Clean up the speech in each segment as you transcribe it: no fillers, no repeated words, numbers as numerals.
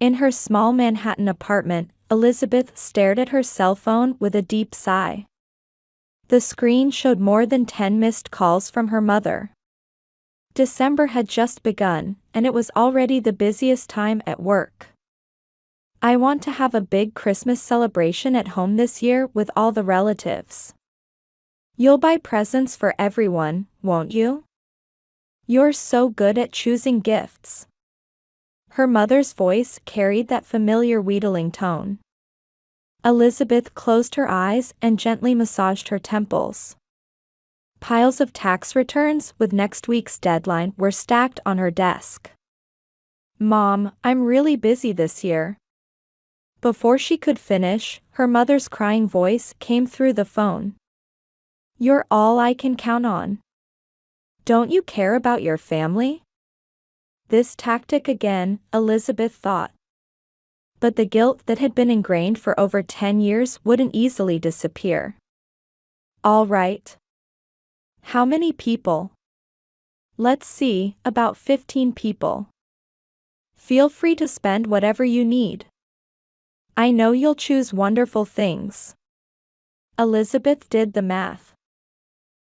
In her small Manhattan apartment, Elizabeth stared at her cell phone with a deep sigh. The screen showed more than 10 missed calls from her mother. December had just begun, and it was already the busiest time at work. "I want to have a big Christmas celebration at home this year with all the relatives. You'll buy presents for everyone, won't you? You're so good at choosing gifts." Her mother's voice carried that familiar wheedling tone. Elizabeth closed her eyes and gently massaged her temples. Piles of tax returns with next week's deadline were stacked on her desk. "Mom, I'm really busy this year." Before she could finish, her mother's crying voice came through the phone. "You're all I can count on. Don't you care about your family?" This tactic again, Elizabeth thought. But the guilt that had been ingrained for over 10 years wouldn't easily disappear. "All right. How many people?" "Let's see, about 15 people. Feel free to spend whatever you need. I know you'll choose wonderful things." Elizabeth did the math.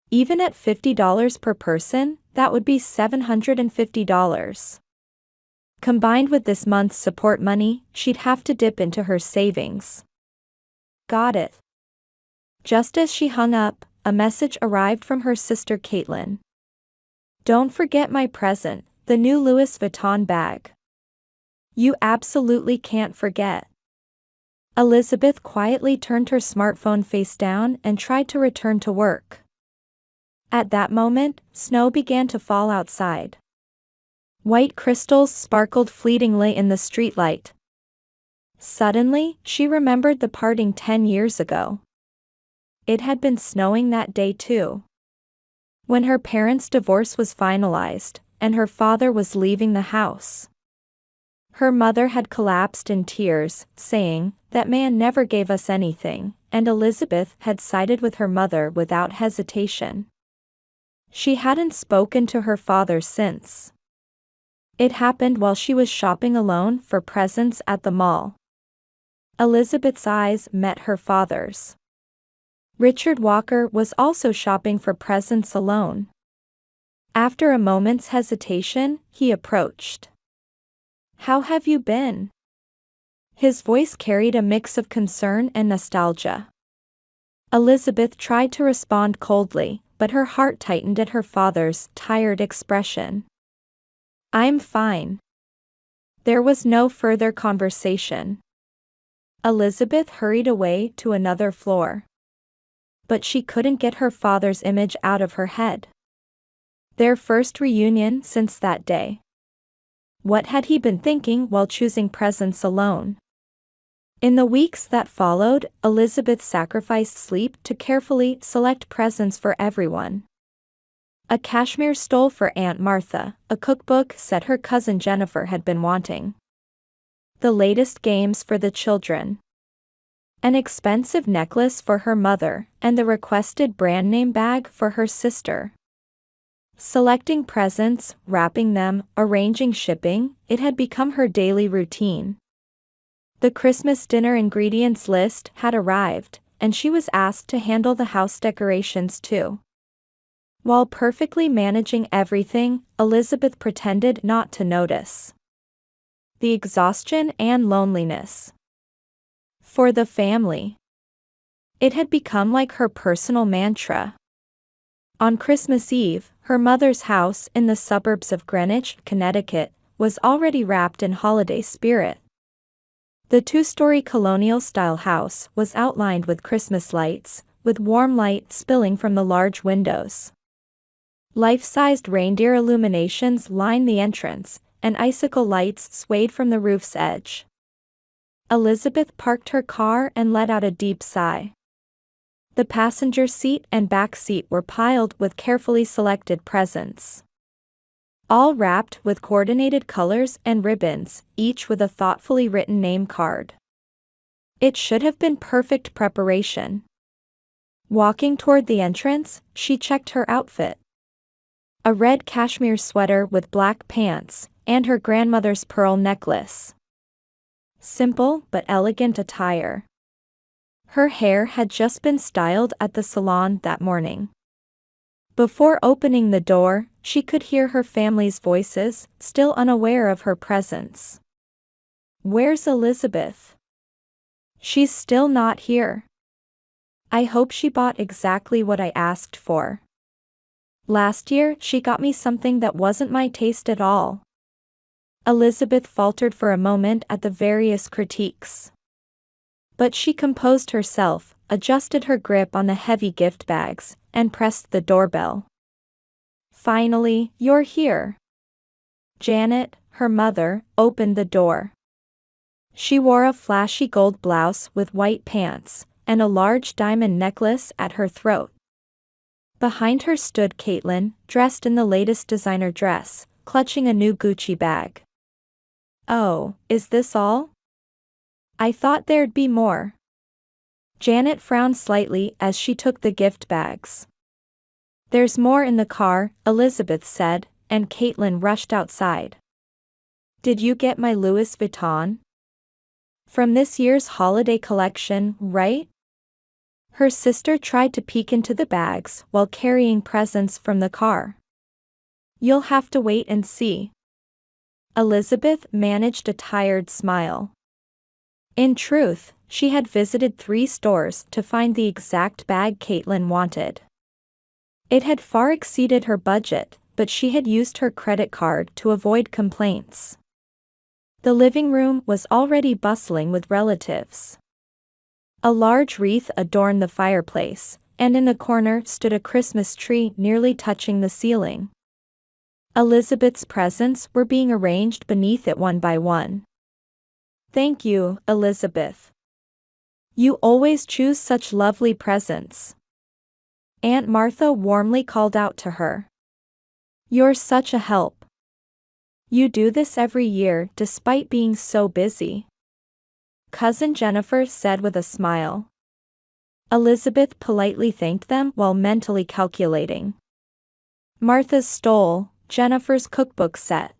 Even at $50 per person, that would be $750. Combined with this month's support money, she'd have to dip into her savings. "Got it." Just as she hung up, a message arrived from her sister Caitlin. "Don't forget my present, the new Louis Vuitton bag." "You absolutely can't forget." Elizabeth quietly turned her smartphone face down and tried to return to work. At that moment, snow began to fall outside. White crystals sparkled fleetingly in the streetlight. Suddenly, she remembered the parting 10 years ago. It had been snowing that day too. When her parents' divorce was finalized, and her father was leaving the house. Her mother had collapsed in tears, saying, "That man never gave us anything," and Elizabeth had sided with her mother without hesitation. She hadn't spoken to her father since. It happened while she was shopping alone for presents at the mall. Elizabeth's eyes met her father's. Richard Walker was also shopping for presents alone. After a moment's hesitation, he approached. "How have you been?" His voice carried a mix of concern and nostalgia. Elizabeth tried to respond coldly, but her heart tightened at her father's tired expression. "I'm fine." There was no further conversation. Elizabeth hurried away to another floor. But she couldn't get her father's image out of her head. Their first reunion since that day. What had he been thinking while choosing presents alone? In the weeks that followed, Elizabeth sacrificed sleep to carefully select presents for everyone. A cashmere stole for Aunt Martha, a cookbook set her cousin Jennifer had been wanting. The latest games for the children. An expensive necklace for her mother, and the requested brand name bag for her sister. Selecting presents, wrapping them, arranging shipping, it had become her daily routine. The Christmas dinner ingredients list had arrived, and she was asked to handle the house decorations too. While perfectly managing everything, Elizabeth pretended not to notice the exhaustion and loneliness. For the family. It had become like her personal mantra. On Christmas Eve, her mother's house in the suburbs of Greenwich, Connecticut, was already wrapped in holiday spirit. The two-story colonial-style house was outlined with Christmas lights, with warm light spilling from the large windows. Life-sized reindeer illuminations lined the entrance, and icicle lights swayed from the roof's edge. Elizabeth parked her car and let out a deep sigh. The passenger seat and back seat were piled with carefully selected presents. All wrapped with coordinated colors and ribbons, each with a thoughtfully written name card. It should have been perfect preparation. Walking toward the entrance, she checked her outfit. A red cashmere sweater with black pants, and her grandmother's pearl necklace. Simple but elegant attire. Her hair had just been styled at the salon that morning. Before opening the door, she could hear her family's voices, still unaware of her presence. "Where's Elizabeth? She's still not here. I hope she bought exactly what I asked for. Last year she got me something that wasn't my taste at all." Elizabeth faltered for a moment at the various critiques. But she composed herself, adjusted her grip on the heavy gift bags, and pressed the doorbell. "Finally, you're here." Janet, her mother, opened the door. She wore a flashy gold blouse with white pants, and a large diamond necklace at her throat. Behind her stood Caitlin, dressed in the latest designer dress, clutching a new Gucci bag. "Oh, is this all? I thought there'd be more." Janet frowned slightly as she took the gift bags. "There's more in the car," Elizabeth said, and Caitlin rushed outside. "Did you get my Louis Vuitton? From this year's holiday collection, right?" Her sister tried to peek into the bags while carrying presents from the car. "You'll have to wait and see." Elizabeth managed a tired smile. In truth, she had visited 3 stores to find the exact bag Caitlin wanted. It had far exceeded her budget, but she had used her credit card to avoid complaints. The living room was already bustling with relatives. A large wreath adorned the fireplace, and in the corner stood a Christmas tree nearly touching the ceiling. Elizabeth's presents were being arranged beneath it one by one. "Thank you, Elizabeth. You always choose such lovely presents." Aunt Martha warmly called out to her. "You're such a help. You do this every year despite being so busy." Cousin Jennifer said with a smile. Elizabeth politely thanked them while mentally calculating. Martha stole Jennifer's cookbook set.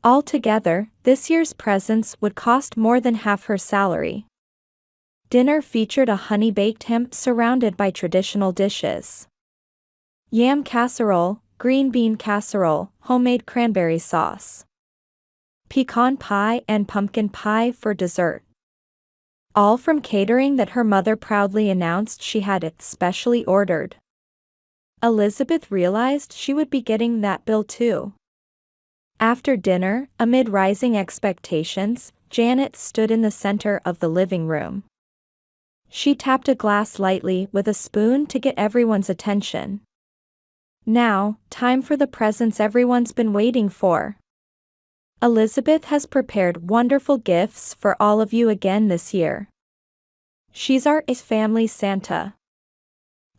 Altogether, this year's presents would cost more than half her salary. Dinner featured a honey-baked ham surrounded by traditional dishes. Yam casserole, green bean casserole, homemade cranberry sauce. Pecan pie and pumpkin pie for dessert. All from catering that her mother proudly announced she had it specially ordered. Elizabeth realized she would be getting that bill too. After dinner, amid rising expectations, Janet stood in the center of the living room. She tapped a glass lightly with a spoon to get everyone's attention. "Now, time for the presents everyone's been waiting for. Elizabeth has prepared wonderful gifts for all of you again this year. She's our family Santa."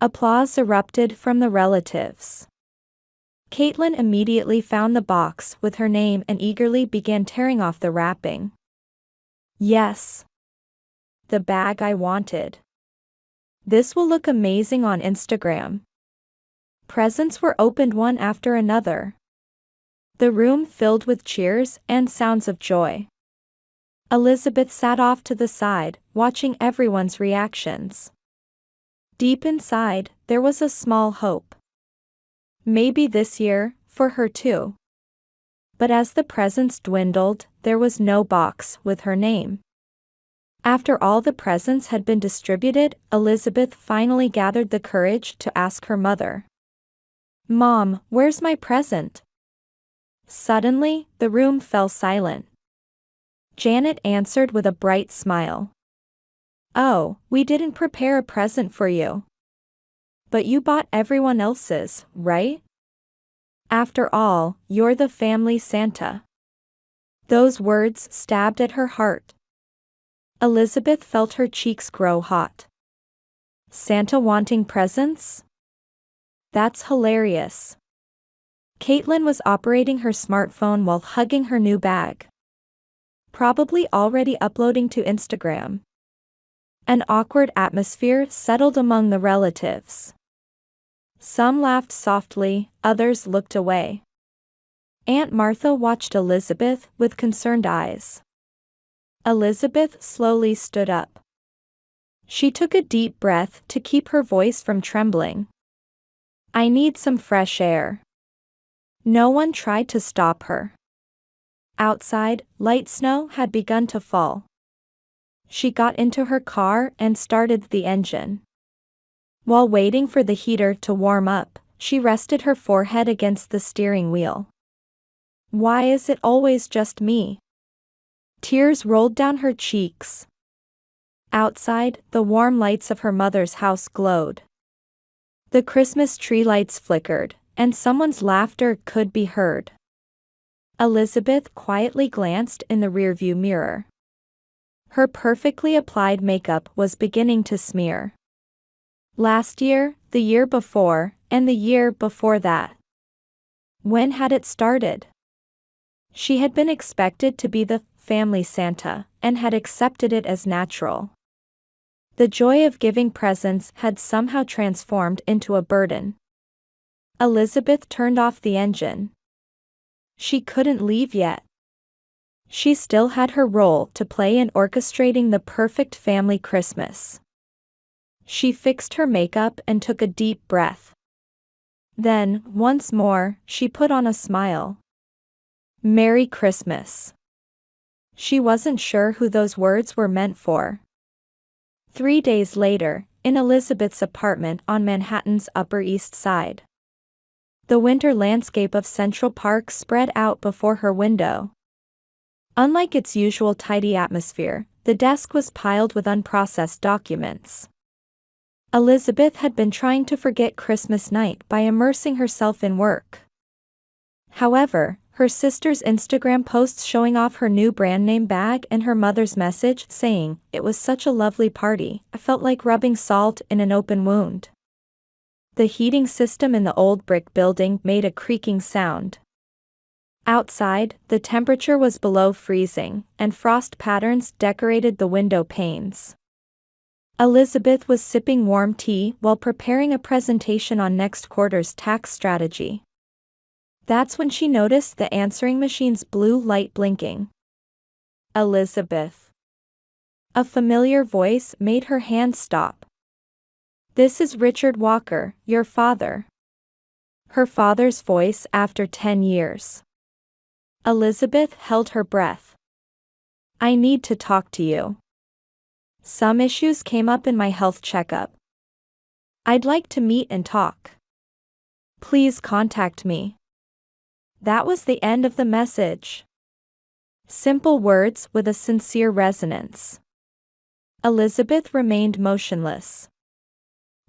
Applause erupted from the relatives. Caitlin immediately found the box with her name and eagerly began tearing off the wrapping. "Yes. The bag I wanted. This will look amazing on Instagram." Presents were opened one after another. The room filled with cheers and sounds of joy. Elizabeth sat off to the side, watching everyone's reactions. Deep inside, there was a small hope. Maybe this year, for her too. But as the presents dwindled, there was no box with her name. After all the presents had been distributed, Elizabeth finally gathered the courage to ask her mother. "Mom, where's my present?" Suddenly, the room fell silent. Janet answered with a bright smile. "Oh, we didn't prepare a present for you. But you bought everyone else's, right? After all, you're the family Santa." Those words stabbed at her heart. Elizabeth felt her cheeks grow hot. Santa wanting presents? That's hilarious. Caitlin was operating her smartphone while hugging her new bag. Probably already uploading to Instagram. An awkward atmosphere settled among the relatives. Some laughed softly, others looked away. Aunt Martha watched Elizabeth with concerned eyes. Elizabeth slowly stood up. She took a deep breath to keep her voice from trembling. I need some fresh air. No one tried to stop her. Outside, light snow had begun to fall. She got into her car and started the engine. While waiting for the heater to warm up, she rested her forehead against the steering wheel. Why is it always just me? Tears rolled down her cheeks. Outside, the warm lights of her mother's house glowed. The Christmas tree lights flickered, and someone's laughter could be heard. Elizabeth quietly glanced in the rearview mirror. Her perfectly applied makeup was beginning to smear. Last year, the year before, and the year before that. When had it started? She had been expected to be the family Santa, and had accepted it as natural. The joy of giving presents had somehow transformed into a burden. Elizabeth turned off the engine. She couldn't leave yet. She still had her role to play in orchestrating the perfect family Christmas. She fixed her makeup and took a deep breath. Then, once more, she put on a smile. Merry Christmas. She wasn't sure who those words were meant for. 3 days later, in Elizabeth's apartment on Manhattan's Upper East Side. The winter landscape of Central Park spread out before her window. Unlike its usual tidy atmosphere, the desk was piled with unprocessed documents. Elizabeth had been trying to forget Christmas night by immersing herself in work. However, her sister's Instagram posts showing off her new brand name bag and her mother's message saying, "It was such a lovely party, I felt like rubbing salt in an open wound." The heating system in the old brick building made a creaking sound. Outside, the temperature was below freezing, and frost patterns decorated the window panes. Elizabeth was sipping warm tea while preparing a presentation on next quarter's tax strategy. That's when she noticed the answering machine's blue light blinking. Elizabeth. A familiar voice made her hand stop. This is Richard Walker, your father. Her father's voice after 10 years. Elizabeth held her breath. I need to talk to you. Some issues came up in my health checkup. I'd like to meet and talk. Please contact me. That was the end of the message. Simple words with a sincere resonance. Elizabeth remained motionless.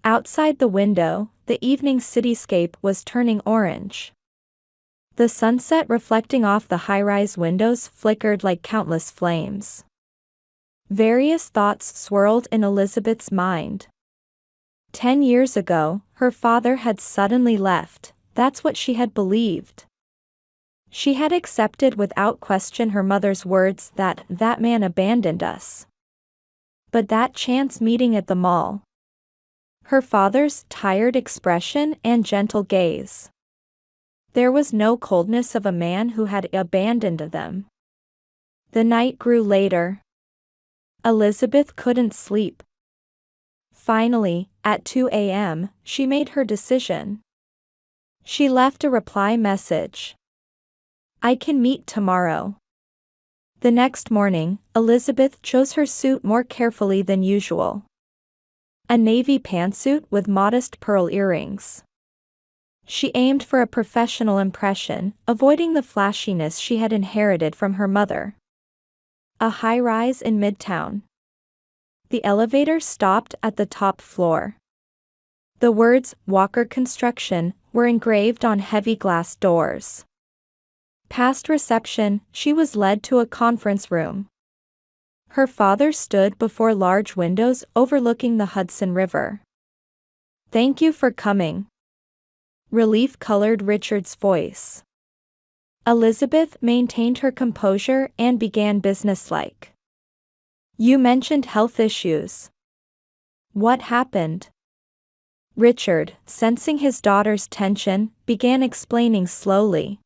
Outside the window, the evening cityscape was turning orange. The sunset reflecting off the high-rise windows flickered like countless flames. Various thoughts swirled in Elizabeth's mind. 10 years ago, her father had suddenly left, that's what she had believed. She had accepted without question her mother's words that man abandoned us. But that chance meeting at the mall. Her father's tired expression and gentle gaze. There was no coldness of a man who had abandoned them. The night grew later. Elizabeth couldn't sleep. Finally, at 2 a.m., she made her decision. She left a reply message. I can meet tomorrow. The next morning, Elizabeth chose her suit more carefully than usual. A navy pantsuit with modest pearl earrings. She aimed for a professional impression, avoiding the flashiness she had inherited from her mother. A high-rise in Midtown. The elevator stopped at the top floor. The words, Walker Construction, were engraved on heavy glass doors. Past reception, she was led to a conference room. Her father stood before large windows overlooking the Hudson River. Thank you for coming. Relief colored Richard's voice. Elizabeth maintained her composure and began businesslike. You mentioned health issues. What happened? Richard, sensing his daughter's tension, began explaining slowly.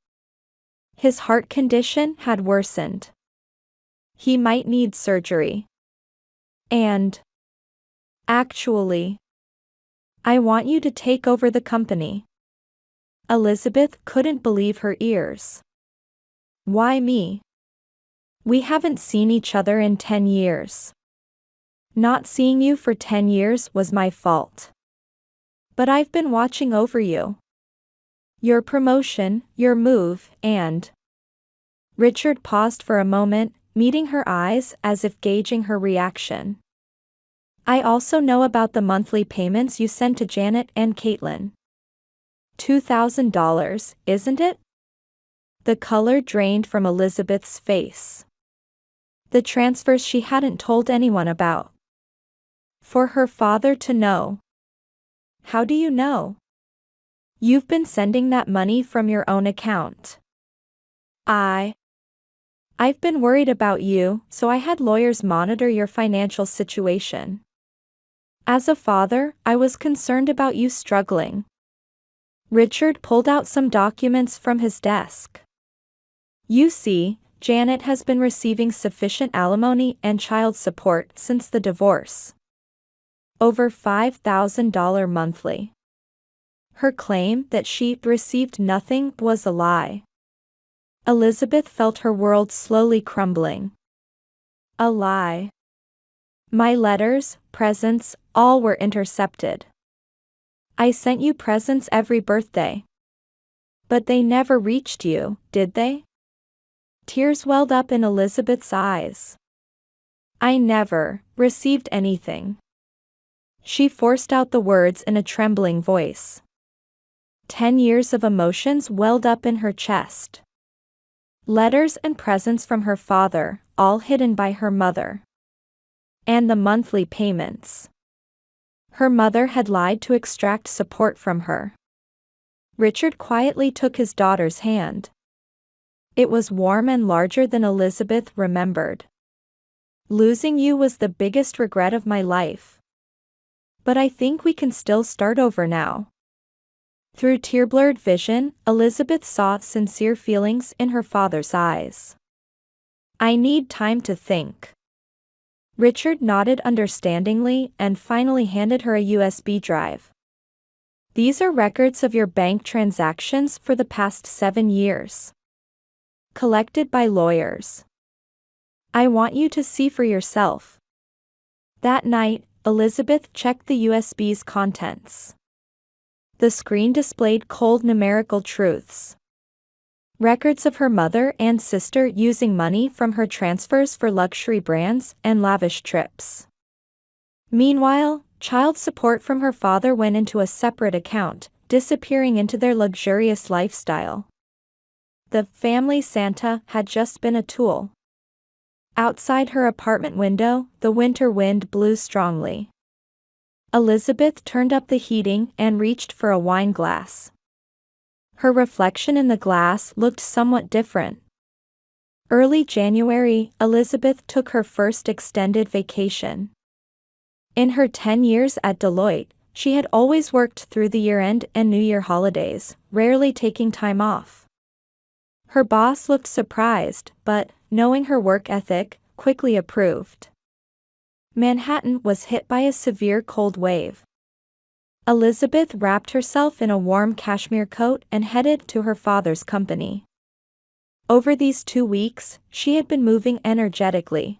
His heart condition had worsened. He might need surgery. And actually, I want you to take over the company. Elizabeth couldn't believe her ears. Why me? We haven't seen each other in 10 years. Not seeing you for 10 years was my fault. But I've been watching over you. Your promotion, your move, and... Richard paused for a moment, meeting her eyes as if gauging her reaction. I also know about the monthly payments you sent to Janet and Caitlin. $2,000, isn't it? The color drained from Elizabeth's face. The transfers she hadn't told anyone about. For her father to know. How do you know? You've been sending that money from your own account. I've been worried about you, so I had lawyers monitor your financial situation. As a father, I was concerned about you struggling. Richard pulled out some documents from his desk. You see, Janet has been receiving sufficient alimony and child support since the divorce. Over $5,000 monthly. Her claim that she received nothing was a lie. Elizabeth felt her world slowly crumbling. A lie. My letters, presents, all were intercepted. I sent you presents every birthday. But they never reached you, did they? Tears welled up in Elizabeth's eyes. I never received anything. She forced out the words in a trembling voice. 10 years of emotions welled up in her chest. Letters and presents from her father, all hidden by her mother. And the monthly payments. Her mother had lied to extract support from her. Richard quietly took his daughter's hand. It was warm and larger than Elizabeth remembered. Losing you was the biggest regret of my life. But I think we can still start over now. Through tear-blurred vision, Elizabeth saw sincere feelings in her father's eyes. I need time to think. Richard nodded understandingly and finally handed her a USB drive. These are records of your bank transactions for the past 7 years. Collected by lawyers. I want you to see for yourself. That night, Elizabeth checked the USB's contents. The screen displayed cold numerical truths. Records of her mother and sister using money from her transfers for luxury brands and lavish trips. Meanwhile, child support from her father went into a separate account, disappearing into their luxurious lifestyle. The family Santa had just been a tool. Outside her apartment window, the winter wind blew strongly. Elizabeth turned up the heating and reached for a wine glass. Her reflection in the glass looked somewhat different. Early January, Elizabeth took her first extended vacation. In her 10 years at Deloitte, she had always worked through the year-end and New Year holidays, rarely taking time off. Her boss looked surprised, but, knowing her work ethic, quickly approved. Manhattan was hit by a severe cold wave. Elizabeth wrapped herself in a warm cashmere coat and headed to her father's company. Over these 2 weeks, she had been moving energetically.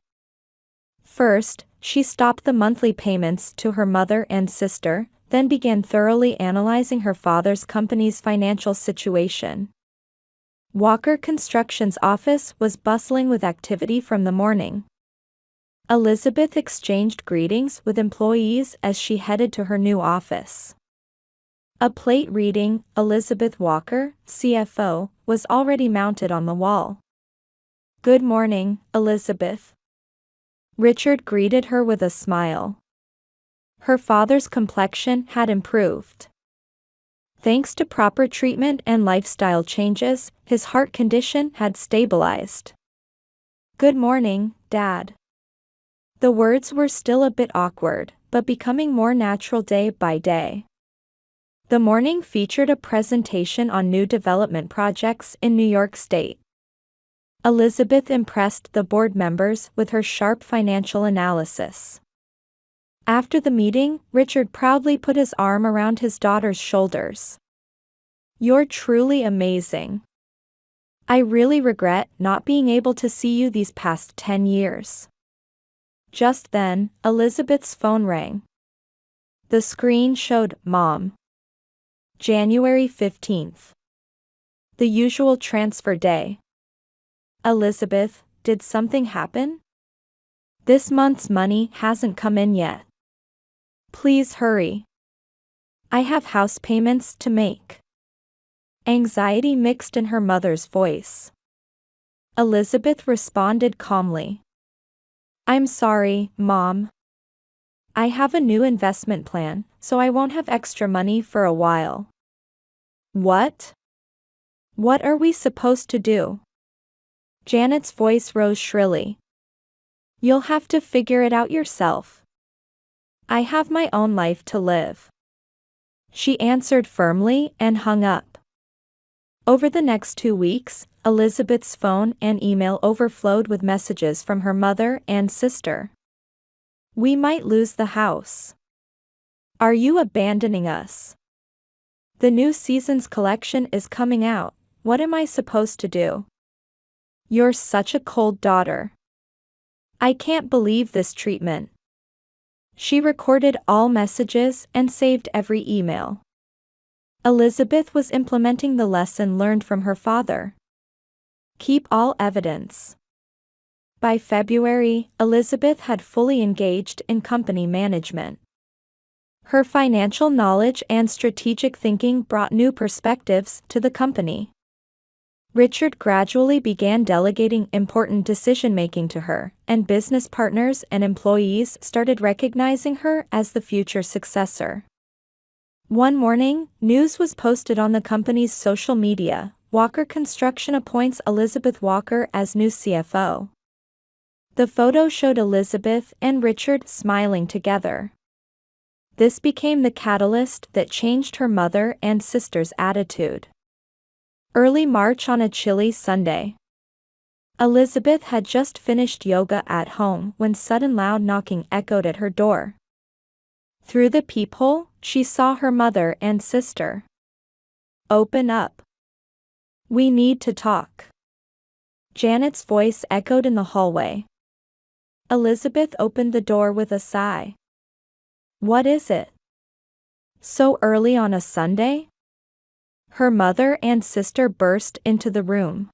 First, she stopped the monthly payments to her mother and sister, then began thoroughly analyzing her father's company's financial situation. Walker Construction's office was bustling with activity from the morning. Elizabeth exchanged greetings with employees as she headed to her new office. A plate reading, Elizabeth Walker, CFO, was already mounted on the wall. Good morning, Elizabeth. Richard greeted her with a smile. Her father's complexion had improved. Thanks to proper treatment and lifestyle changes, his heart condition had stabilized. Good morning, Dad. The words were still a bit awkward, but becoming more natural day by day. The morning featured a presentation on new development projects in New York State. Elizabeth impressed the board members with her sharp financial analysis. After the meeting, Richard proudly put his arm around his daughter's shoulders. "You're truly amazing. I really regret not being able to see you these past 10 years. Just then, Elizabeth's phone rang. The screen showed Mom. January 15th. The usual transfer day. Elizabeth, did something happen? This month's money hasn't come in yet. Please hurry. I have house payments to make. Anxiety mixed in her mother's voice. Elizabeth responded calmly. I'm sorry, Mom. I have a new investment plan, so I won't have extra money for a while. What? What are we supposed to do? Janet's voice rose shrilly. You'll have to figure it out yourself. I have my own life to live. She answered firmly and hung up. Over the next 2 weeks, Elizabeth's phone and email overflowed with messages from her mother and sister. We might lose the house. Are you abandoning us? The new season's collection is coming out. What am I supposed to do? You're such a cold daughter. I can't believe this treatment. She recorded all messages and saved every email. Elizabeth was implementing the lesson learned from her father. Keep all evidence. By February, Elizabeth had fully engaged in company management. Her financial knowledge and strategic thinking brought new perspectives to the company. Richard gradually began delegating important decision-making to her, and business partners and employees started recognizing her as the future successor. One morning, news was posted on the company's social media. Walker Construction appoints Elizabeth Walker as new CFO. The photo showed Elizabeth and Richard smiling together. This became the catalyst that changed her mother and sister's attitude. Early March on a chilly Sunday. Elizabeth had just finished yoga at home when sudden loud knocking echoed at her door. Through the peephole, she saw her mother and sister. Open up. We need to talk. Janet's voice echoed in the hallway. Elizabeth opened the door with a sigh. What is it? So early on a Sunday? Her mother and sister burst into the room.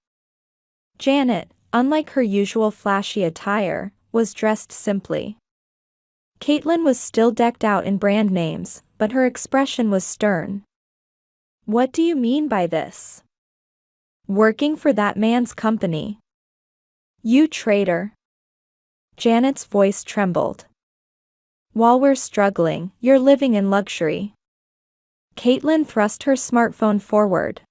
Janet, unlike her usual flashy attire, was dressed simply. Caitlin was still decked out in brand names, but her expression was stern. What do you mean by this? Working for that man's company. You traitor. Janet's voice trembled. While we're struggling, you're living in luxury. Caitlin thrust her smartphone forward.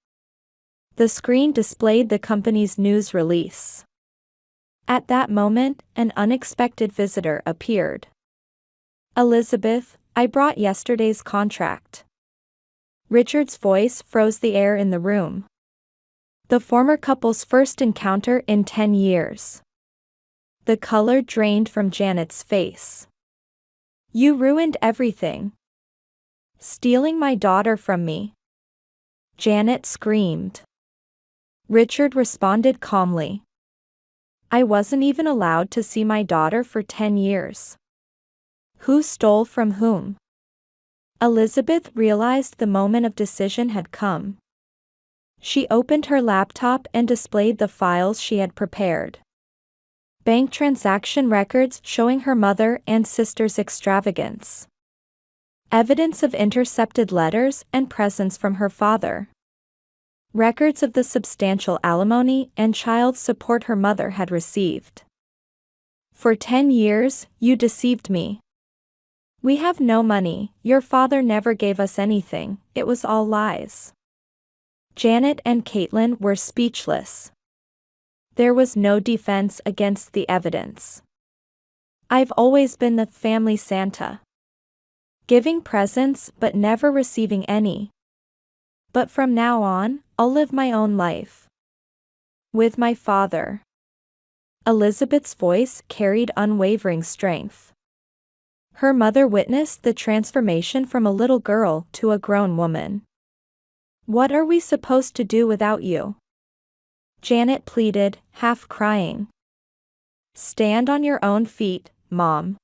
The screen displayed the company's news release. At that moment, an unexpected visitor appeared. Elizabeth, I brought yesterday's contract. Richard's voice froze the air in the room. The former couple's first encounter in 10 years. The color drained from Janet's face. You ruined everything. Stealing my daughter from me. Janet screamed. Richard responded calmly. I wasn't even allowed to see my daughter for 10 years. Who stole from whom? Elizabeth realized the moment of decision had come. She opened her laptop and displayed the files she had prepared. Bank transaction records showing her mother and sister's extravagance. Evidence of intercepted letters and presents from her father. Records of the substantial alimony and child support her mother had received. For 10 years, you deceived me. We have no money, your father never gave us anything, it was all lies. Janet and Caitlin were speechless. There was no defense against the evidence. I've always been the family Santa. Giving presents but never receiving any. But from now on, I'll live my own life. With my father. Elizabeth's voice carried unwavering strength. Her mother witnessed the transformation from a little girl to a grown woman. "What are we supposed to do without you?" Janet pleaded, half crying. "Stand on your own feet, Mom.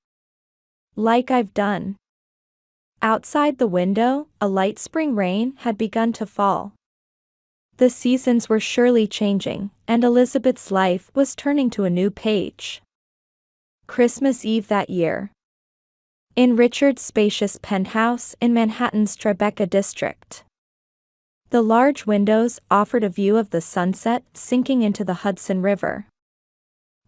Like I've done." Outside the window, a light spring rain had begun to fall. The seasons were surely changing, and Elizabeth's life was turning to a new page. Christmas Eve that year. In Richard's spacious penthouse in Manhattan's Tribeca district. The large windows offered a view of the sunset sinking into the Hudson River.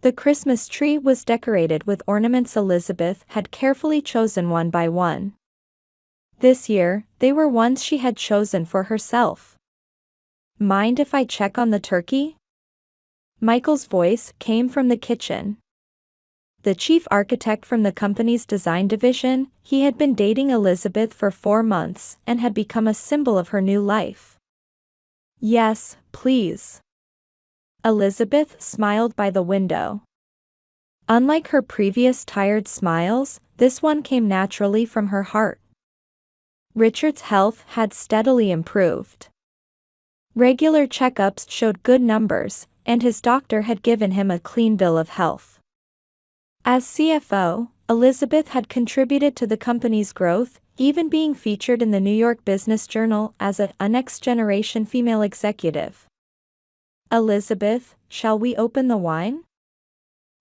The Christmas tree was decorated with ornaments Elizabeth had carefully chosen one by one. This year, they were ones she had chosen for herself. "Mind if I check on the turkey?" Michael's voice came from the kitchen. The chief architect from the company's design division, he had been dating Elizabeth for 4 months and had become a symbol of her new life. "Yes, please." Elizabeth smiled by the window. Unlike her previous tired smiles, this one came naturally from her heart. Richard's health had steadily improved. Regular checkups showed good numbers, and his doctor had given him a clean bill of health. As CFO, Elizabeth had contributed to the company's growth, even being featured in the New York Business Journal as a next-generation female executive. "Elizabeth, shall we open the wine?"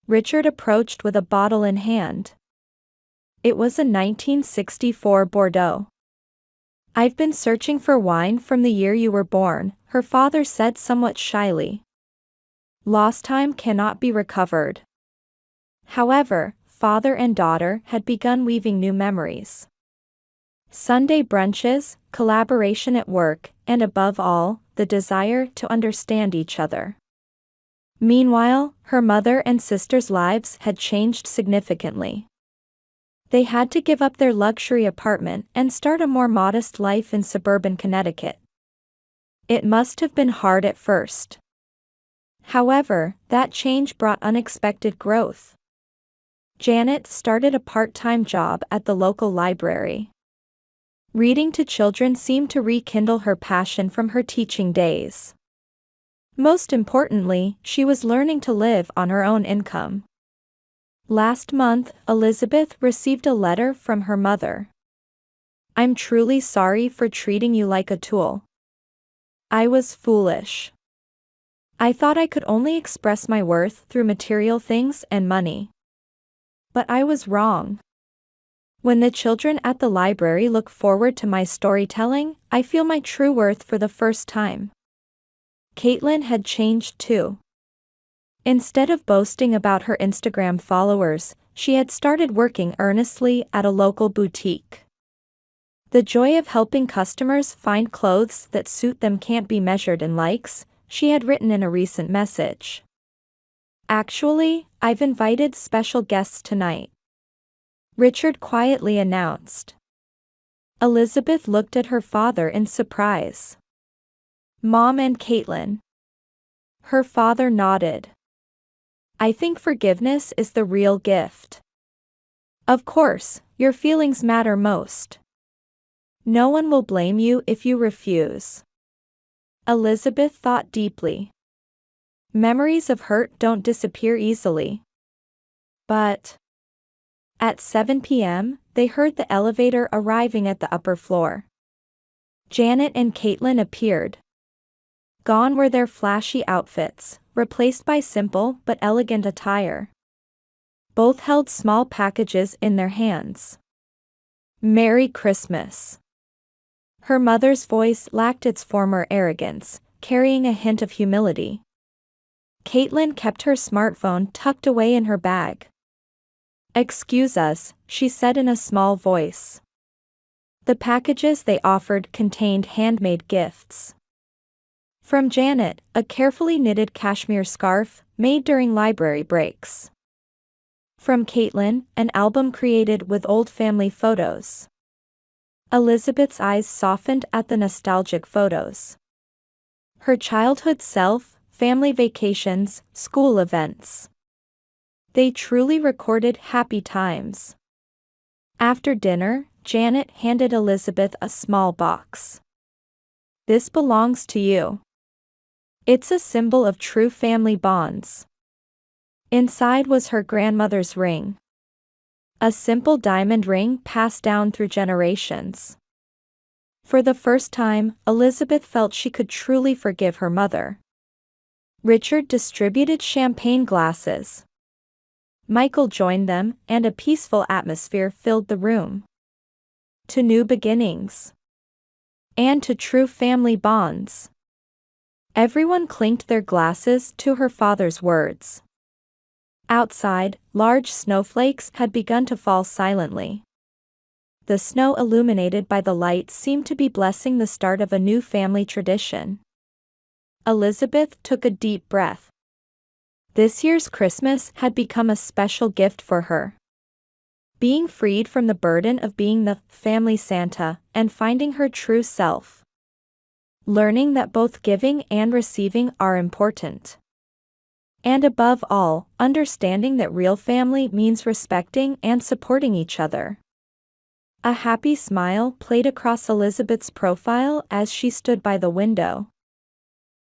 Richard approached with a bottle in hand. It was a 1964 Bordeaux. "I've been searching for wine from the year you were born," her father said somewhat shyly. "Lost time cannot be recovered." However, father and daughter had begun weaving new memories. Sunday brunches, collaboration at work, and above all, the desire to understand each other. Meanwhile, her mother and sister's lives had changed significantly. They had to give up their luxury apartment and start a more modest life in suburban Connecticut. It must have been hard at first. However, that change brought unexpected growth. Janet started a part-time job at the local library. Reading to children seemed to rekindle her passion from her teaching days. Most importantly, she was learning to live on her own income. Last month, Elizabeth received a letter from her mother. "I'm truly sorry for treating you like a tool. I was foolish. I thought I could only express my worth through material things and money. But I was wrong. When the children at the library look forward to my storytelling, I feel my true worth for the first time." Caitlin had changed too. Instead of boasting about her Instagram followers, she had started working earnestly at a local boutique. The joy of helping customers find clothes that suit them can't be measured in likes, she had written in a recent message. "Actually, I've invited special guests tonight," Richard quietly announced. Elizabeth looked at her father in surprise. "Mom and Caitlin." Her father nodded. "I think forgiveness is the real gift. Of course, your feelings matter most. No one will blame you if you refuse." Elizabeth thought deeply. Memories of hurt don't disappear easily. But at 7 p.m., they heard the elevator arriving at the upper floor. Janet and Caitlin appeared. Gone were their flashy outfits, replaced by simple but elegant attire. Both held small packages in their hands. "Merry Christmas." Her mother's voice lacked its former arrogance, carrying a hint of humility. Caitlin kept her smartphone tucked away in her bag. "Excuse us," she said in a small voice. The packages they offered contained handmade gifts. From Janet, a carefully knitted cashmere scarf, made during library breaks. From Caitlin, an album created with old family photos. Elizabeth's eyes softened at the nostalgic photos. Her childhood self, family vacations, school events. They truly recorded happy times. After dinner, Janet handed Elizabeth a small box. "This belongs to you. It's a symbol of true family bonds." Inside was her grandmother's ring. A simple diamond ring passed down through generations. For the first time, Elizabeth felt she could truly forgive her mother. Richard distributed champagne glasses. Michael joined them, and a peaceful atmosphere filled the room. To new beginnings. And to true family bonds. Everyone clinked their glasses to her father's words. Outside, large snowflakes had begun to fall silently. The snow illuminated by the lights seemed to be blessing the start of a new family tradition. Elizabeth took a deep breath. This year's Christmas had become a special gift for her. Being freed from the burden of being the family Santa and finding her true self. Learning that both giving and receiving are important. And above all, understanding that real family means respecting and supporting each other. A happy smile played across Elizabeth's profile as she stood by the window.